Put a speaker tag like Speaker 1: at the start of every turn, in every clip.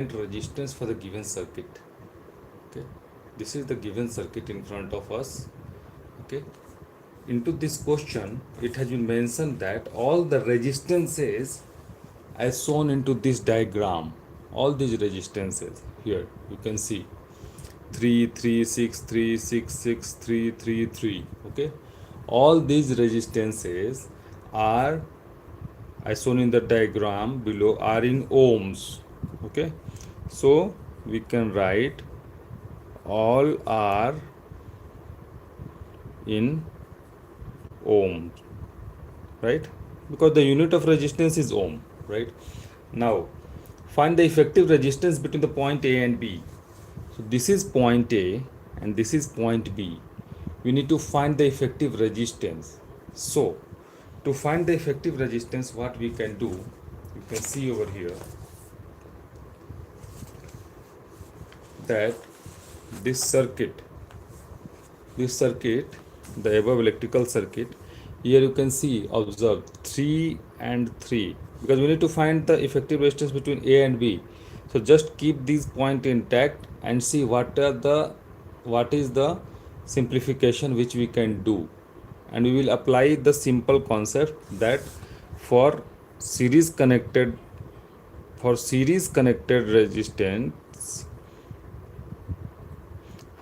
Speaker 1: resistance for the given circuit. Okay, this is the given circuit in front of us. Okay, into this question it has been mentioned that all the resistances as shown into this diagram, all these resistances here you can see 3 3 6 3 6 6 3 3 3. Okay, all these resistances are as shown in the diagram below are in ohms. Okay, so we can write all are in ohms, right? Because the unit of resistance is ohm, right? Now find the effective resistance between the point A and B. So this is point A and this is point B. We need to find the effective resistance. So to find the effective resistance, what we can do, you can see over here that this circuit, the above electrical circuit, here you can see, observe 3 and 3, because we need to find the effective resistance between A and B. So just keep these point intact and see what is the simplification which we can do, and we will apply the simple concept that for series connected resistance,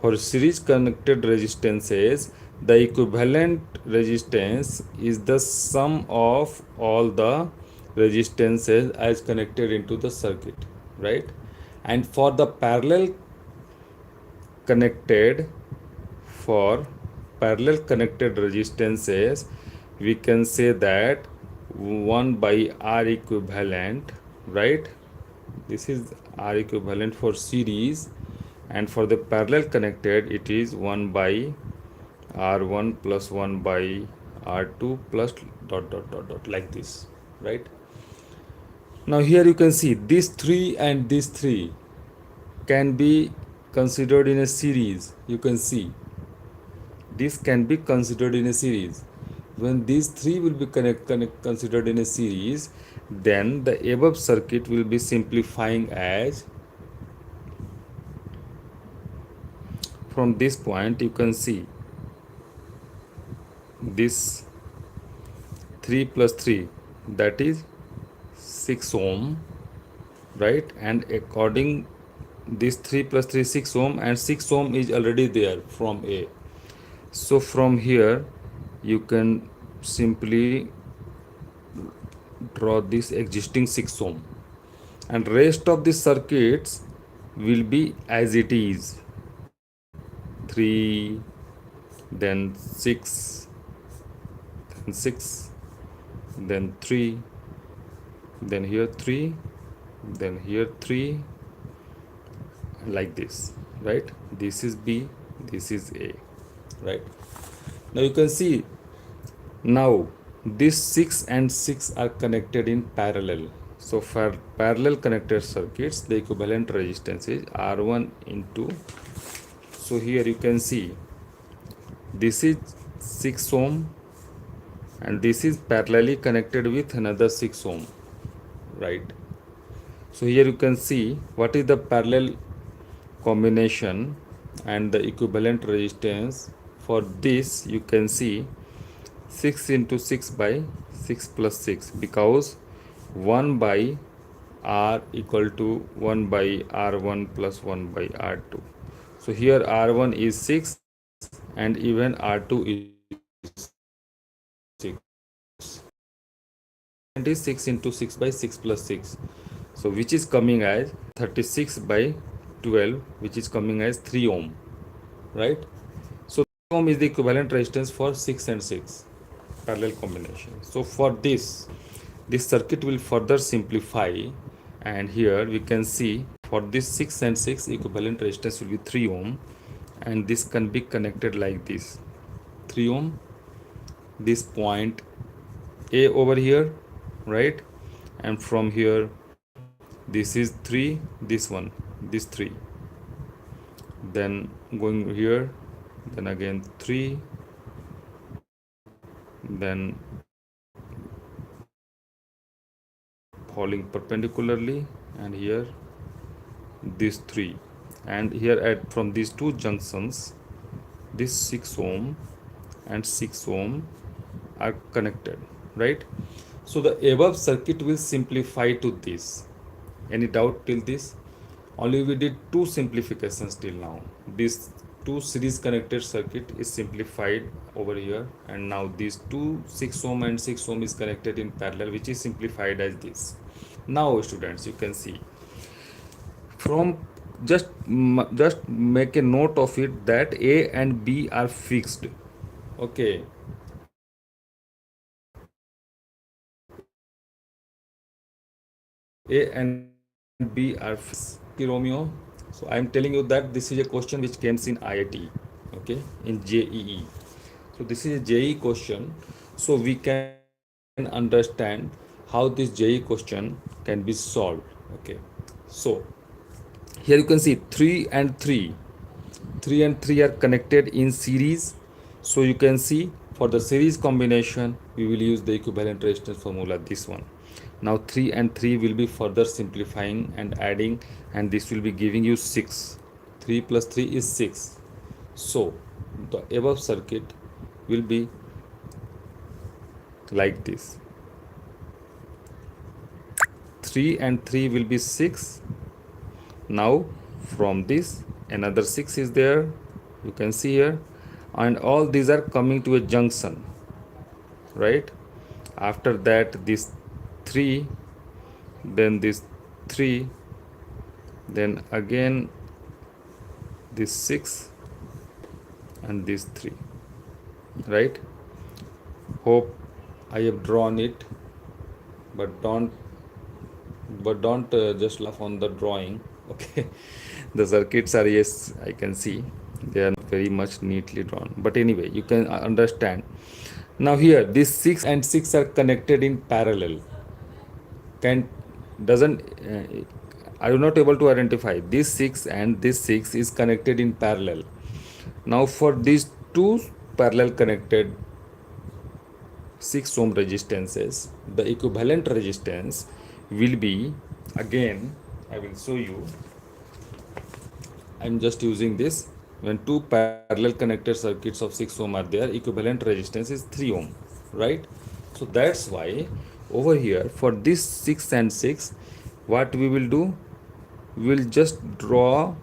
Speaker 1: for series connected resistances, the equivalent resistance is the sum of all the resistances as connected into the circuit, right? And for the connected parallel connected resistances, we can say that 1 by R equivalent, right? This is R equivalent for series, and for the parallel connected it is 1 by R1 plus 1 by R2 plus dot dot dot dot, like this, right? Now here you can see these 3 and these 3 can be considered in a series. You can see this can be considered in a series. When these 3 will be considered in a series, then the above circuit will be simplifying as, from this point you can see this 3 plus 3, that is 6 ohm, right? And according this 3 plus 3 6 ohm, and 6 ohm is already there from A. So from here you can simply draw this existing 6 ohm, and rest of the circuits will be as it is, 3, then 6, then 6, then 3, then here 3, then here 3, like this, right? This is B, this is A, right? Now you can see, now these 6 and 6 are connected in parallel. So for parallel connected circuits, the equivalent resistance is R1 into, so here you can see this is 6 ohm and this is parallelly connected with another 6 ohm, right? So here you can see what is the parallel combination and the equivalent resistance. For this you can see 6 into 6 by 6 plus 6, because 1 by R equal to 1 by R1 plus 1 by R2. So here R1 is 6 and even R2 is 6. And is 6 into 6 by 6 plus 6. So which is coming as 36 by 12, which is coming as 3 ohm, right? So 3 ohm is the equivalent resistance for 6 and 6 parallel combination. So for this circuit will further simplify, and here we can see for this 6 and 6 equivalent resistance will be 3 ohm, and this can be connected like this, 3 ohm, this point A over here, right? And from here this is 3, this one, this 3, then going here, then again 3, then falling perpendicularly, and here these 3, and here at from these two junctions, this 6 ohm and 6 ohm are connected, right? So the above circuit will simplify to this. Any doubt till this? Only we did two simplifications till now. This two series connected circuit is simplified over here, and now these two 6 ohm and 6 ohm is connected in parallel, which is simplified as this. Now students, you can see from just make a note of it that A and B are fixed. Okay, A and B are fixed. Okay, Romeo. So I am telling you that this is a question which comes in IIT, okay, in JEE. So this is a JEE question, so we can understand how this JEE question can be solved. Okay, so here you can see 3 and 3 are connected in series. So you can see for the series combination we will use the equivalent resistance formula, this one. Now 3 and 3 will be further simplifying and adding, and this will be giving you 6. 3 plus 3 is 6. So the above circuit will be like this. 3 and 3 will be 6. Now from this another 6 is there, you can see here, and all these are coming to a junction, right? After that this 3, then this 3, then again this 6 and this 3, right? Hope I have drawn it, but don't just laugh on the drawing. Okay, the circuits are, yes, I can see they are very much neatly drawn, but anyway you can understand. Now here these 6 and 6 are connected in parallel. Can doesn't are you not able to identify this 6 and this 6 is connected in parallel? Now for these two parallel connected 6 ohm resistances, the equivalent resistance will be, again I will show you. I'm just using this. When two parallel connected circuits of 6 ohm are there, equivalent resistance is 3 ohm, right? So that's why over here for this 6 and 6, what we will do, we will just draw,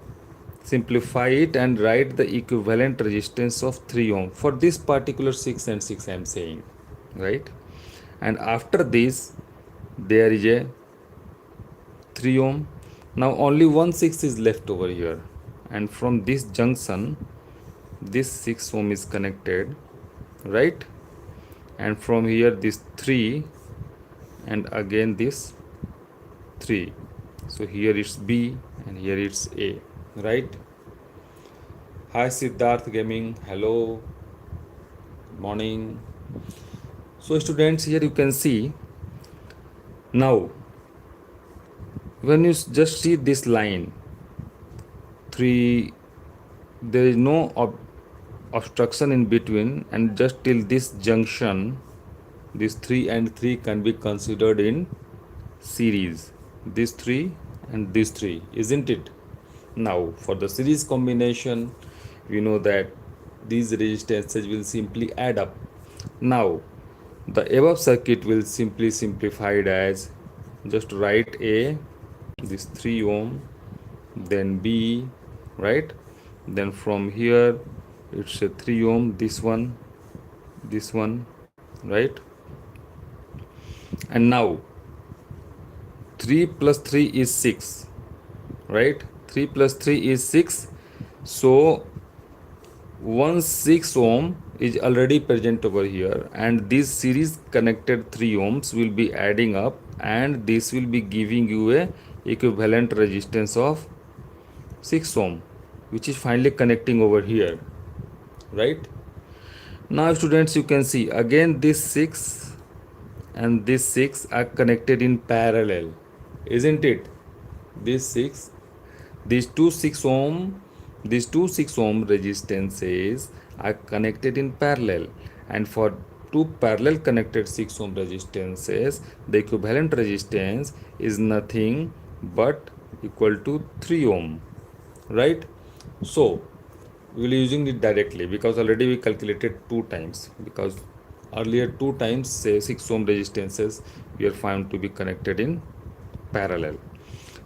Speaker 1: simplify it and write the equivalent resistance of 3 ohm for this particular 6 and 6 I am saying, right? And after this there is a 3 ohm. Now only one 6 is left over here, and from this junction this 6 ohm is connected, right? And from here this 3, and again this 3. So here it's B and here it's A, right? Hi Siddharth Gaming, hello, good morning. So students, here you can see, now when you just see this line 3, there is no obstruction in between, and just till this junction this 3 and 3 can be considered in series, this 3 and this 3, isn't it? Now for the series combination, we know that these resistances will simply add up. Now the above circuit will simply simplified as, just write A, this 3 ohm, then B, right? Then from here it's a 3 ohm, this one, right? And now 3 plus 3 is 6, right? 3 plus 3 is 6. So 6 ohm is already present over here, and this series connected 3 ohms will be adding up, and this will be giving you a equivalent resistance of 6 ohm, which is finally connecting over here, right? Now students, you can see again this 6 and this 6 are connected in parallel, isn't it? This 6, these two 6 ohm resistances are connected in parallel, and for two parallel connected 6 ohm resistances, the equivalent resistance is nothing but equal to 3 ohm, right? So we will using it directly because already we calculated two times, because earlier two times say 6 ohm resistances we are found to be connected in parallel.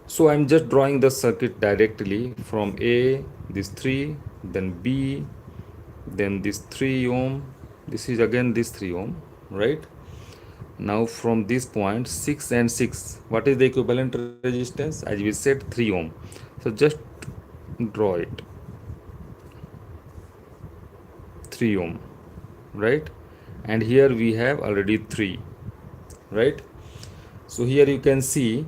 Speaker 1: So I'm just drawing the circuit directly from A, this 3, then B, then this 3 ohm, this is again this 3 ohm, right? Now from this point 6 and 6, what is the equivalent resistance? As we said, 3 ohm. So just draw it, 3 ohm, right? And here we have already 3, right? So here you can see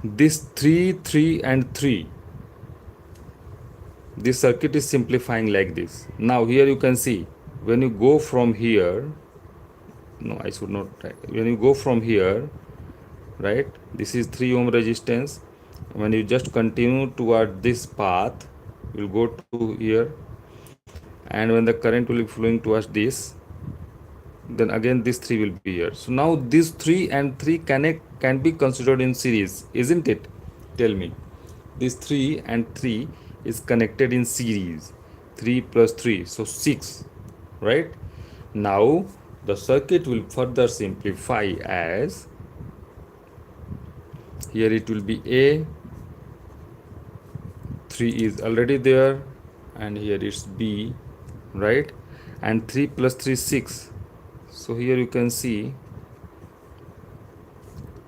Speaker 1: this 3, 3 and 3. This circuit is simplifying like this. Now here you can see when you go from here, no, I should not write. When you go from here, right, this is 3 ohm resistance. When you just continue toward this path, you will go to here, and when the current will be flowing towards this, then again this 3 will be here. So now these 3 and 3 can be considered in series, isn't it? Tell me. This 3 and 3 is connected in series. 3 plus 3, so 6, right? Now the circuit will further simplify as, here it will be A, 3 is already there, and here it's B, right? And 3 plus 3 6. So here you can see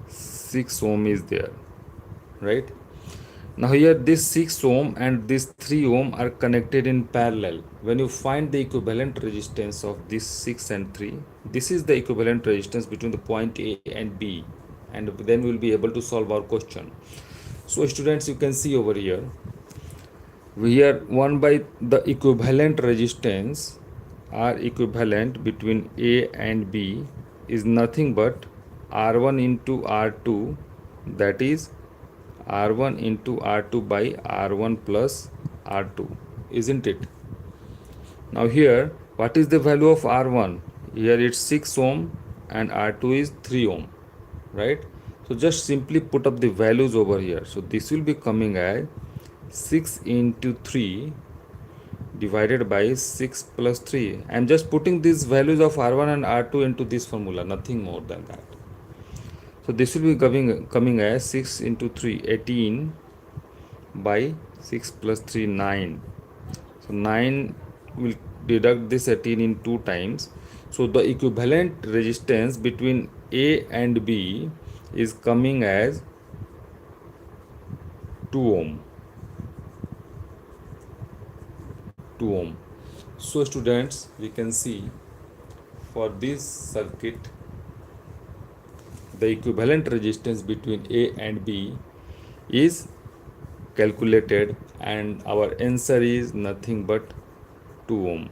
Speaker 1: 6 ohm is there, right? Now here this 6 ohm and this 3 ohm are connected in parallel. When you find the equivalent resistance of this 6 and 3, this is the equivalent resistance between the point A and B, and then we will be able to solve our question. So students, you can see over here, here 1 by the equivalent resistance are equivalent between A and B is nothing but R1 into R2, that is R1 into R2 by R1 plus R2, isn't it? Now here, what is the value of R1? Here it's 6 ohm and R2 is 3 ohm, right? So just simply put up the values over here. So this will be coming as 6 into 3 divided by 6 plus 3. I am just putting these values of R1 and R2 into this formula, nothing more than that. So this will be coming as 6 into 3, 18 by 6 plus 3, 9. So 9 will deduct this 18 in 2 times. So the equivalent resistance between A and B is coming as 2 ohm. 2 ohm. So students, we can see for this circuit the equivalent resistance between A and B is calculated, and our answer is nothing but 2 ohm.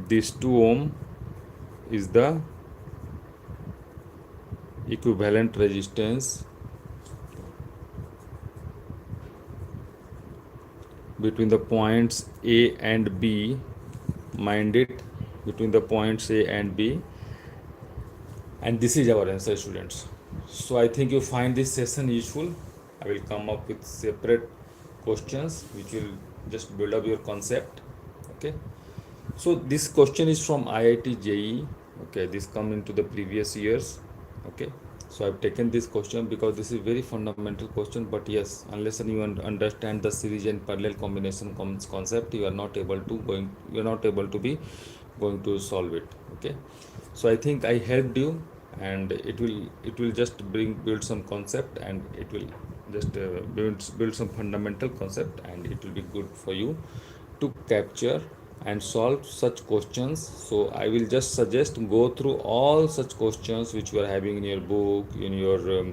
Speaker 1: This 2 ohm is the equivalent resistance between the points A and B, mind it, between the points A and B, and this is our answer, students. So I think you find this session useful. I will come up with separate questions which will just build up your concept. Okay, so this question is from IIT JEE. Okay, this come into the previous years. Okay, so I've taken this question because this is very fundamental question, but yes, unless you understand the series and parallel combination concept, you are not able to be going to solve it. Okay, so I think I helped you, and it will just build some concept, and it will just build some fundamental concept, and it will be good for you to capture and solve such questions. So I will just suggest go through all such questions which you are having in your book, in your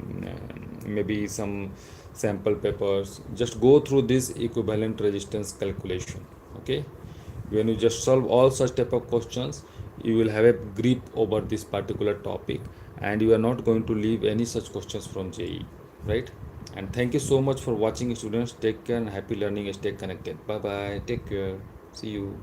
Speaker 1: maybe some sample papers. Just go through this equivalent resistance calculation. Okay, when you just solve all such type of questions, you will have a grip over this particular topic, and you are not going to leave any such questions from JE, right? And thank you so much for watching, students. Take care and happy learning. Stay connected. Bye bye. Take care. See you.